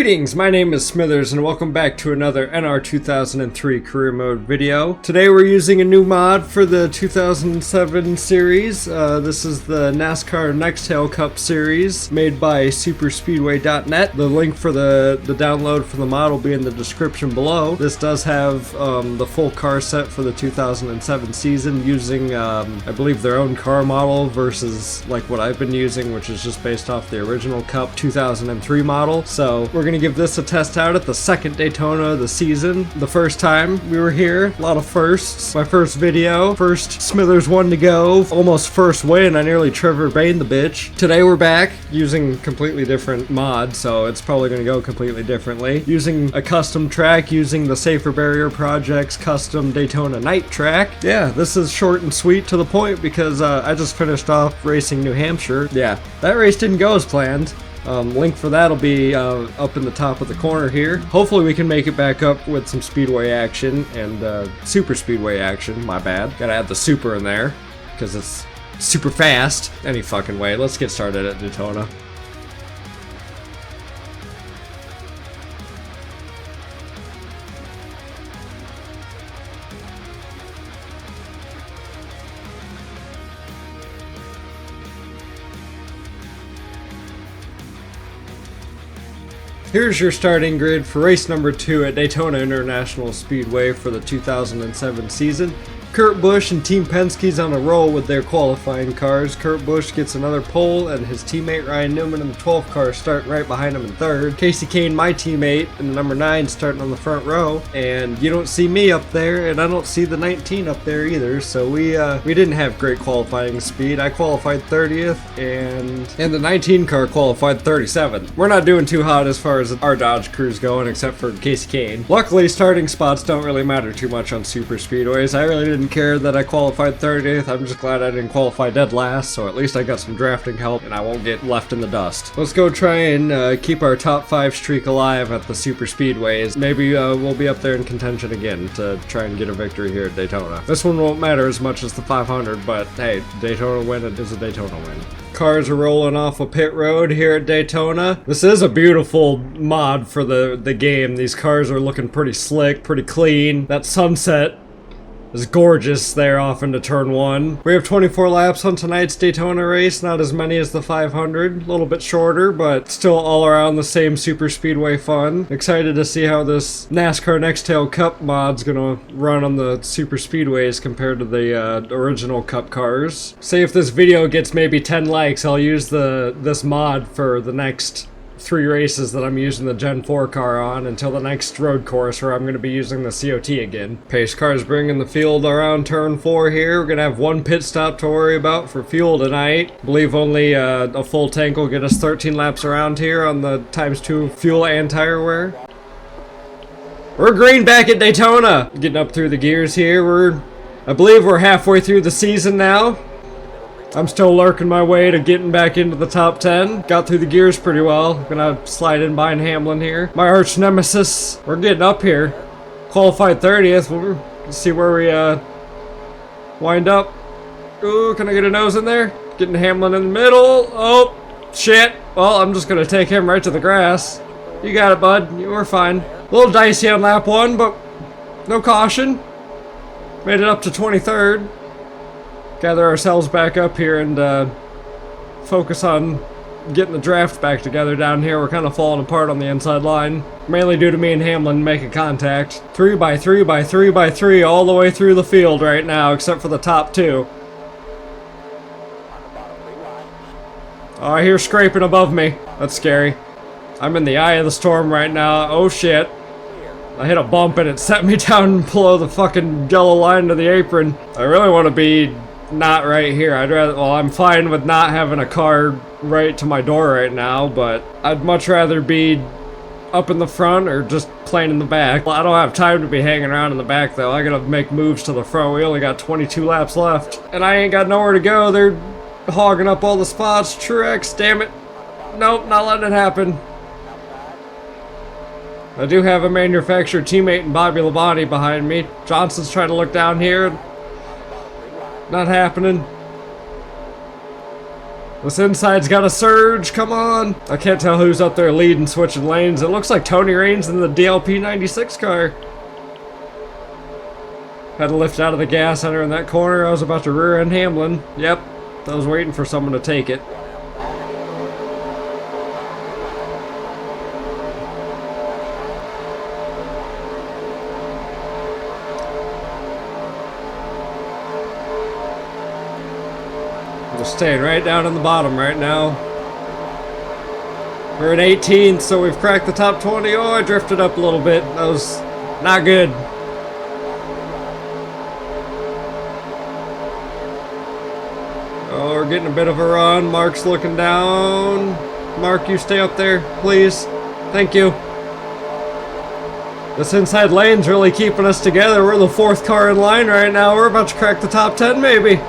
Greetings, my name is Smithers and welcome back to another NR2003 career mode video. Today we're using a new mod for the 2007 series. This is the NASCAR Nextel Cup series made by superspeedway.net. The link for the download for the mod will be in the description below. This does have the full car set for the 2007 season using I believe their own car model versus like what I've been using, which is just based off the original Cup 2003 model. So we're gonna give this a test out at the second Daytona of the season. The first time we were here, a lot of firsts. My first video, first Smithers one to go, almost first win. I nearly Trevor Bayne the bitch. Today we're back using completely different mod, so it's probably gonna go completely differently. Using a custom track, using the Safer Barrier Project's custom Daytona night track. Yeah, this is short and sweet to the point because I just finished off racing New Hampshire. Yeah, that race didn't go as planned. Link for that will be up in the top of the corner here. Hopefully we can make it back up with some speedway action and super speedway action. My bad. Gotta add the super in there because it's super fast. Any fucking way. Let's get started at Daytona. Here's your starting grid for race number 2 at Daytona International Speedway for the 2007 season. Kurt Busch and Team Penske's on a roll with their qualifying cars. Kurt Busch gets another pole and his teammate Ryan Newman in the 12th car starting right behind him in 3rd. Casey Kane, my teammate, in the number 9 starting on the front row. And you don't see me up there and I don't see the 19 up there either. So we didn't have great qualifying speed. I qualified 30th and the 19 car qualified 37th. We're not doing too hot as far as our Dodge crew's going except for Casey Kane. Luckily starting spots don't really matter too much on super speedways. I really didn't care that I qualified 30th. I'm just glad I didn't qualify dead last, so at least I got some drafting help and I won't get left in the dust. Let's go try and keep our top 5 streak alive at the super speedways. Maybe we'll be up there in contention again to try and get a victory here at Daytona. This one won't matter as much as the 500, but hey, Daytona win is a Daytona win. Cars are rolling off a pit road here at Daytona. This is a beautiful mod for the game. These cars are looking pretty slick, pretty clean. That sunset is gorgeous there off into turn 1. We have 24 laps on tonight's Daytona race, not as many as the 500, a little bit shorter, but still all around the same super speedway fun. Excited to see how this NASCAR Nextel Cup mod's gonna run on the super speedways compared to the original Cup cars. Say if this video gets maybe 10 likes, I'll use this mod for the next 3 races that I'm using the Gen 4 car on until the next road course where I'm going to be using the COT again. Pace cars bringing the field around turn 4 here. We're going to have 1 pit stop to worry about for fuel tonight. I believe only a full tank will get us 13 laps around here on the ×2 fuel and tire wear. We're green back at Daytona! Getting up through the gears here. I believe we're halfway through the season now. I'm still lurking my way to getting back into the top 10. Got through the gears pretty well. Gonna slide in behind Hamlin here. My arch nemesis. We're getting up here. Qualified 30th. We'll see where we wind up. Ooh, can I get a nose in there? Getting Hamlin in the middle. Oh, shit. Well, I'm just gonna take him right to the grass. You got it, bud. You were fine. A little dicey on lap 1, but no caution. Made it up to 23rd. Gather ourselves back up here and focus on getting the draft back together down here. We're kind of falling apart on the inside line, mainly due to me and Hamlin making contact. 3 by 3 by 3 by 3 all the way through the field right now, except for the top 2. Oh, I hear scraping above me. That's scary. I'm in the eye of the storm right now. Oh shit. I hit a bump and it set me down below the fucking yellow line to the apron. I really want to be not right here. Well, I'm fine with not having a car right to my door right now, but I'd much rather be up in the front or just plain in the back. Well, I don't have time to be hanging around in the back though. I gotta make moves to the front. We only got 22 laps left and I ain't got nowhere to go. They're hogging up all the spots. Truex, damn it. Nope, not letting it happen. I do have a manufacturer teammate in Bobby Labonte behind me. Johnson's trying to look down here. Not happening. This inside's got a surge, come on. I can't tell who's up there leading, switching lanes. It looks like Tony Raines in the DLP 96 car. Had to lift out of the gas entering that corner. I was about to rear end Hamlin. Yep, I was waiting for someone to take it. We're staying right down in the bottom right now. We're in 18th, so we've cracked the top 20. Oh, I drifted up a little bit. That was not good. Oh, we're getting a bit of a run. Mark's looking down. Mark, you stay up there, please. Thank you. This inside lane's really keeping us together. We're the 4th car in line right now. We're about to crack the top 10, maybe.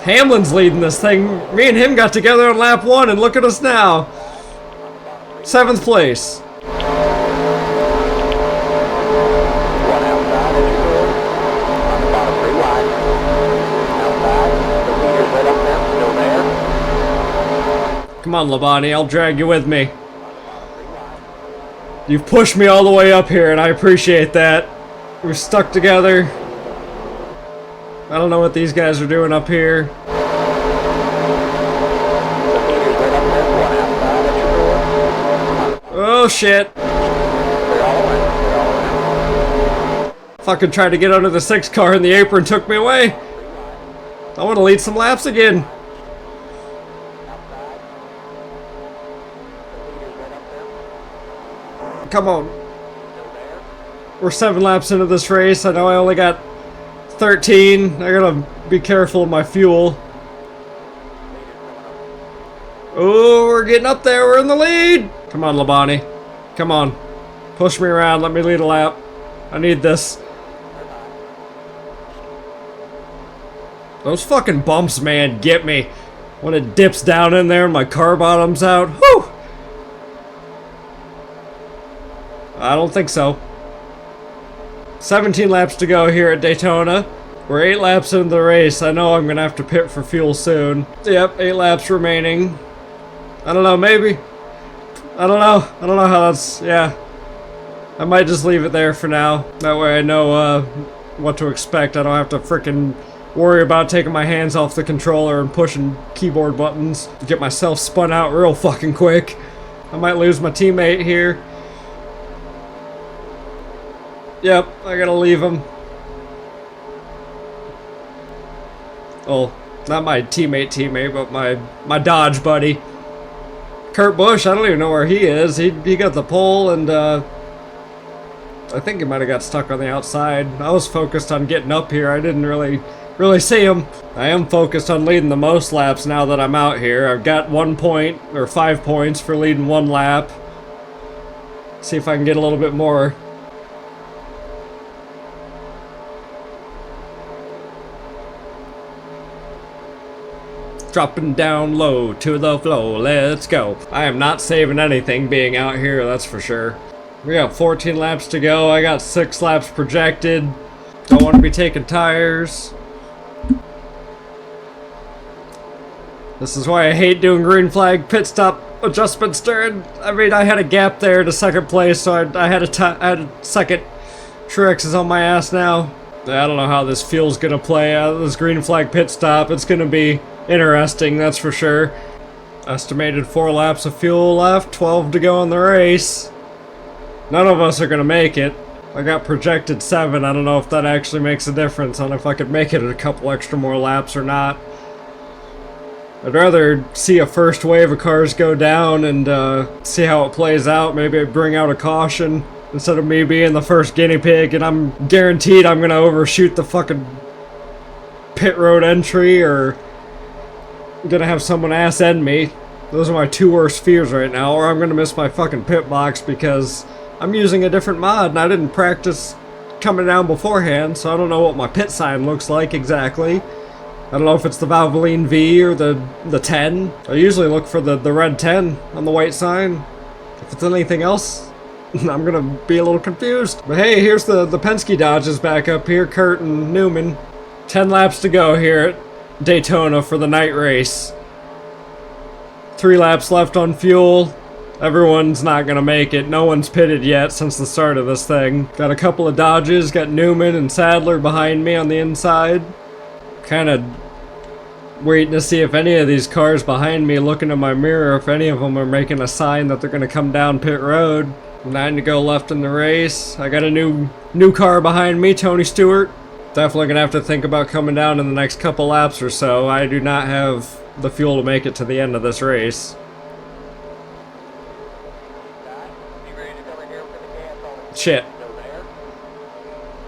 Hamlin's leading this thing. Me and him got together on lap 1, and look at us now. 7th place. Come on, Labonte, I'll drag you with me. You've pushed me all the way up here, and I appreciate that. We're stuck together. I don't know what these guys are doing up here. Oh shit. Fucking tried to get under the 6th car and the apron took me away. I want to lead some laps again. Come on. We're 7 laps into this race. I know I only got 13. I gotta be careful of my fuel. Oh, we're getting up there. We're in the lead. Come on, Labonte. Come on. Push me around. Let me lead a lap. I need this. Those fucking bumps, man, get me. When it dips down in there and my car bottoms out. Whew! I don't think so. 17 laps to go here at Daytona. We're 8 laps into the race. I know I'm gonna have to pit for fuel soon. Yep, 8 laps remaining. I don't know, maybe. I don't know. I don't know how that's... yeah. I might just leave it there for now. That way I know what to expect. I don't have to frickin' worry about taking my hands off the controller and pushing keyboard buttons. Get myself spun out real fucking quick. I might lose my teammate here. Yep, I gotta leave him. Well, not my teammate, but my Dodge buddy. Kurt Busch, I don't even know where he is. He got the pole, and I think he might have got stuck on the outside. I was focused on getting up here. I didn't really see him. I am focused on leading the most laps now that I'm out here. I've got 1 point, or 5 points for leading 1 lap. See if I can get a little bit more. Dropping down low to the flow, let's go. I am not saving anything being out here, that's for sure. We got 14 laps to go. I got 6 laps projected. Don't want to be taking tires. This is why I hate doing green flag pit stop adjustments during... I mean, I had a gap there to 2nd place, so I had a second. Truex is on my ass now. I don't know how this fuel's gonna play out. This green flag pit stop, it's gonna be interesting, that's for sure. Estimated 4 laps of fuel left, 12 to go in the race. None of us are gonna make it. I got projected 7. I don't know if that actually makes a difference on if I could make it a couple extra more laps or not. I'd rather see a first wave of cars go down and see how it plays out. Maybe I'd bring out a caution instead of me being the first guinea pig, and I'm guaranteed I'm gonna overshoot the fucking pit road entry, or I'm gonna have someone ass end me. Those are my 2 worst fears right now, or I'm gonna miss my fucking pit box because I'm using a different mod and I didn't practice coming down beforehand, so I don't know what my pit sign looks like exactly. I don't know if it's the Valvoline V or the 10. I usually look for the red 10 on the white sign. If it's anything else, I'm gonna be a little confused. But hey, here's the Penske Dodges back up here, Kurt and Newman. 10 laps to go here at Daytona for the night race. 3 laps left on fuel. Everyone's not gonna make it. No one's pitted yet since the start of this thing. Got a couple of Dodges, got Newman and Sadler behind me on the inside. Kind of waiting to see if any of these cars behind me, looking in my mirror, if any of them are making a sign that they're gonna come down pit road. 9 to go left in the race. I got a new car behind me, Tony Stewart. Definitely gonna have to think about coming down in the next couple laps or so. I do not have the fuel to make it to the end of this race. Shit.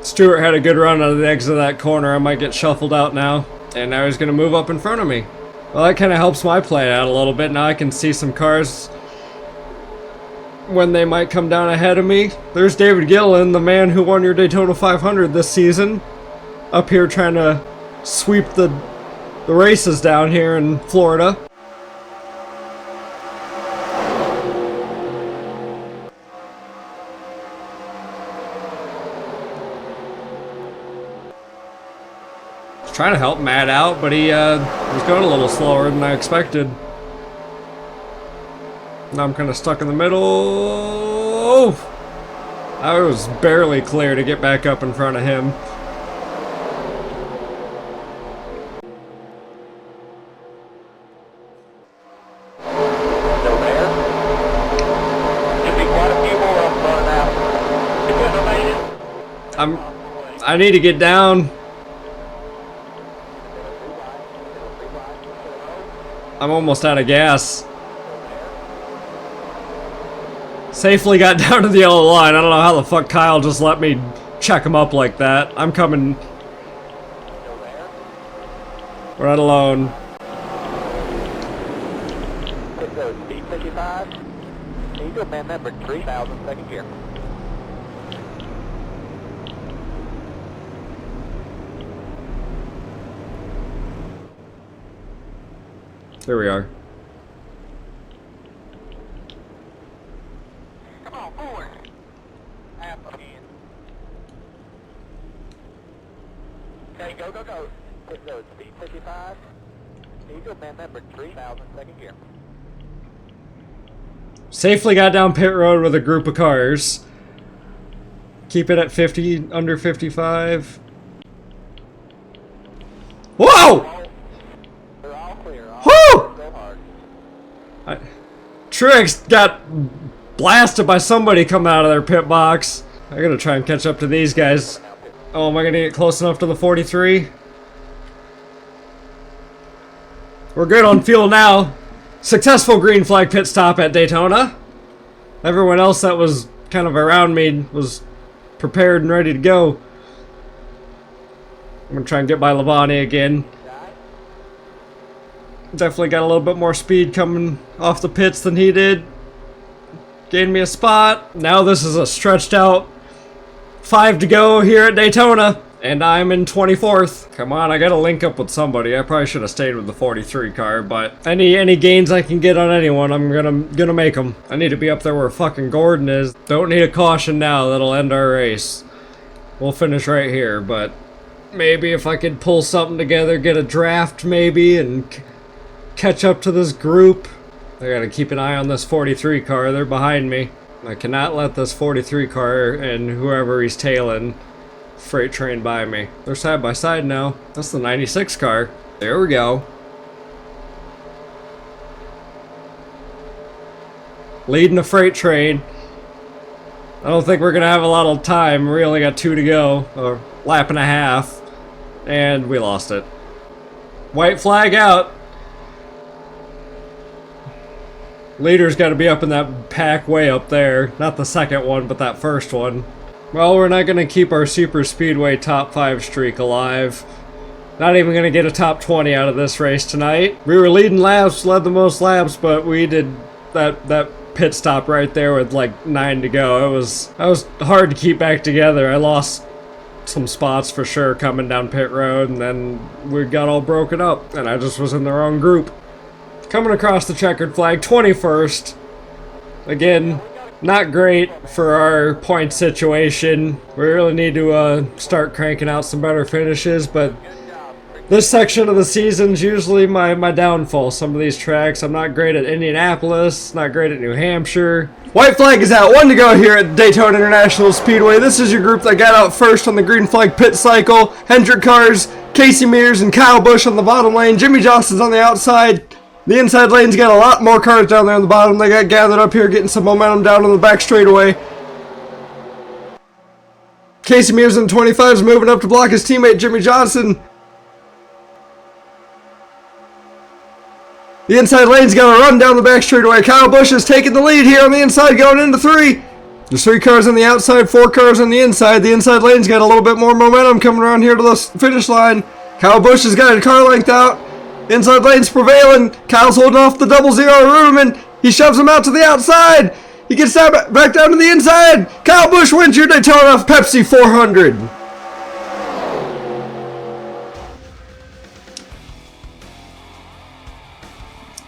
Stewart had a good run out of the exit of that corner. I might get shuffled out now. And now he's going to move up in front of me. Well, that kind of helps my play out a little bit. Now I can see some cars when they might come down ahead of me. There's David Gillen, the man who won your Daytona 500 this season. Up here trying to sweep the races down here in Florida. Trying to help Matt out, but he was going a little slower than I expected. Now I'm kind of stuck in the middle. Oh! I was barely clear to get back up in front of him. I need to get down. I'm almost out of gas. Safely got down to the yellow line. I don't know how the fuck Kyle just let me check him up like that. I'm coming right alone. Man number 3000, second gear. There we are. Come on, forward. Half a hand. Okay, go, go, go. Pit road, speed 55. Eagle, man number 3000, second gear. Safely got down pit road with a group of cars. Keep it at 50, under 55. Whoa! Trix got blasted by somebody coming out of their pit box. I gotta try and catch up to these guys. Oh, am I gonna get close enough to the 43? We're good on fuel now. Successful green flag pit stop at Daytona. Everyone else that was kind of around me was prepared and ready to go. I'm gonna try and get by Lavani again. Definitely got a little bit more speed coming off the pits than he did. Gained me a spot. Now this is a stretched out 5 to go here at Daytona. And I'm in 24th. Come on, I gotta link up with somebody. I probably should have stayed with the 43 car, but any gains I can get on anyone, I'm gonna make them. I need to be up there where fucking Gordon is. Don't need a caution now, that'll end our race. We'll finish right here, but maybe if I could pull something together, get a draft maybe, and catch up to this group. I gotta keep an eye on this 43 car, they're behind me. I cannot let this 43 car and whoever he's tailing freight train by me. They're side by side now. That's the 96 car. There we go. Leading the freight train. I don't think we're gonna have a lot of time. We only got 2 to go. A lap and a half. And we lost it. White flag out. Leader's got to be up in that pack way up there. Not the second one, but that first one. Well, we're not going to keep our super speedway top 5 streak alive. Not even going to get a top 20 out of this race tonight. We were leading laps, led the most laps, but we did that pit stop right there with like 9 to go. It was hard to keep back together. I lost some spots for sure coming down pit road, and then we got all broken up, and I just was in the wrong group. Coming across the checkered flag, 21st. Again, Not great for our point situation. We really need to start cranking out some better finishes, but this section of the season's usually my downfall. Some of these tracks, I'm not great at Indianapolis, not great at New Hampshire. White flag is out, 1 to go here at Daytona International Speedway. This is your group that got out first on the green flag pit cycle. Hendrick Cars, Casey Mears, and Kyle Busch on the bottom lane. Jimmy Johnson's on the outside. The inside lane's got a lot more cars down there on the bottom. They got gathered up here, getting some momentum down on the back straightaway. Casey Mears in the 25's moving up to block his teammate Jimmy Johnson. The inside lane's got a run down the back straightaway. Kyle Busch is taking the lead here on the inside, going into 3. There's 3 cars on the outside, 4 cars on the inside. The inside lane's got a little bit more momentum coming around here to the finish line. Kyle Busch has got a car length out. Inside lane's prevailing. Kyle's holding off the 0-0 room, and he shoves him out to the outside. He gets that back down to the inside. Kyle Busch wins your Daytona Pepsi 400.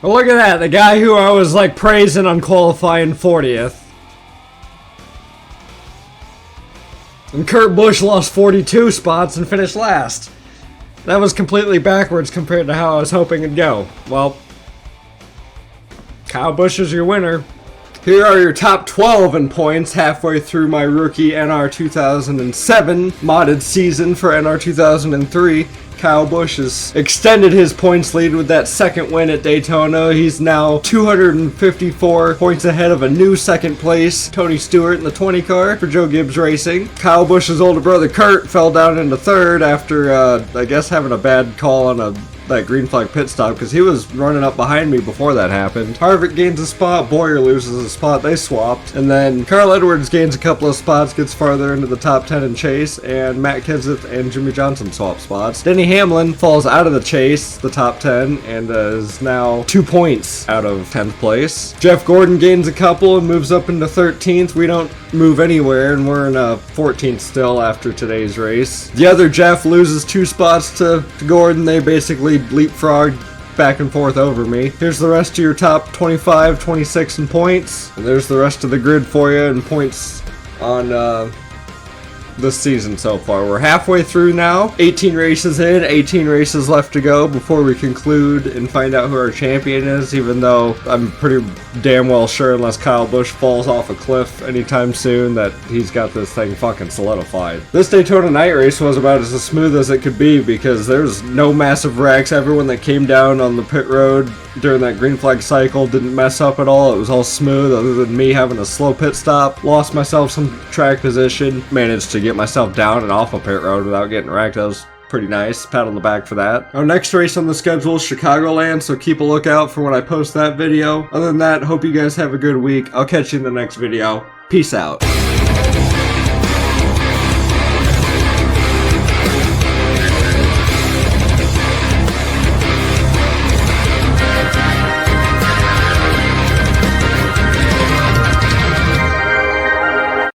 Well, look at that. The guy who I was like praising on qualifying 40th. And Kurt Busch lost 42 spots and finished last. That was completely backwards compared to how I was hoping it'd go. Well, Kyle Busch is your winner. Here are your top 12 in points halfway through my rookie NR 2007 modded season for NR 2003. Kyle Busch has extended his points lead with that second win at Daytona. He's now 254 points ahead of a new second place, Tony Stewart in the 20 car for Joe Gibbs Racing. Kyle Busch's older brother Kurt fell down into third after, I guess, having a bad call on that green flag pit stop, because he was running up behind me before that happened. Harvick gains a spot, Boyer loses a spot, they swapped, and then Carl Edwards gains a couple of spots, gets farther into the top 10 in chase, and Matt Kenseth and Jimmy Johnson swap spots. Denny Hamlin falls out of the chase, the top 10, and is now 2 points out of 10th place. Jeff Gordon gains a couple and moves up into 13th. We don't move anywhere, and we're in 14th still after today's race. The other Jeff loses 2 spots to Gordon. They basically leapfrog back and forth over me. Here's the rest of your top 25, 26 in points. And there's the rest of the grid for you in points on this season so far. We're halfway through now. 18 races in, 18 races left to go before we conclude and find out who our champion is, even though I'm pretty damn well sure, unless Kyle Busch falls off a cliff anytime soon, that he's got this thing fucking solidified. This Daytona night race was about as smooth as it could be, because there's no massive wrecks. Everyone that came down on the pit road during that green flag cycle didn't mess up at all. It was all smooth, other than me having a slow pit stop. Lost myself some track position. Managed to get myself down and off a pit road without getting wrecked. That was pretty nice. Pat on the back for that. Our next race on the schedule is Chicagoland, so keep a lookout for when I post that video. Other than that, hope you guys have a good week. I'll catch you in the next video. Peace out.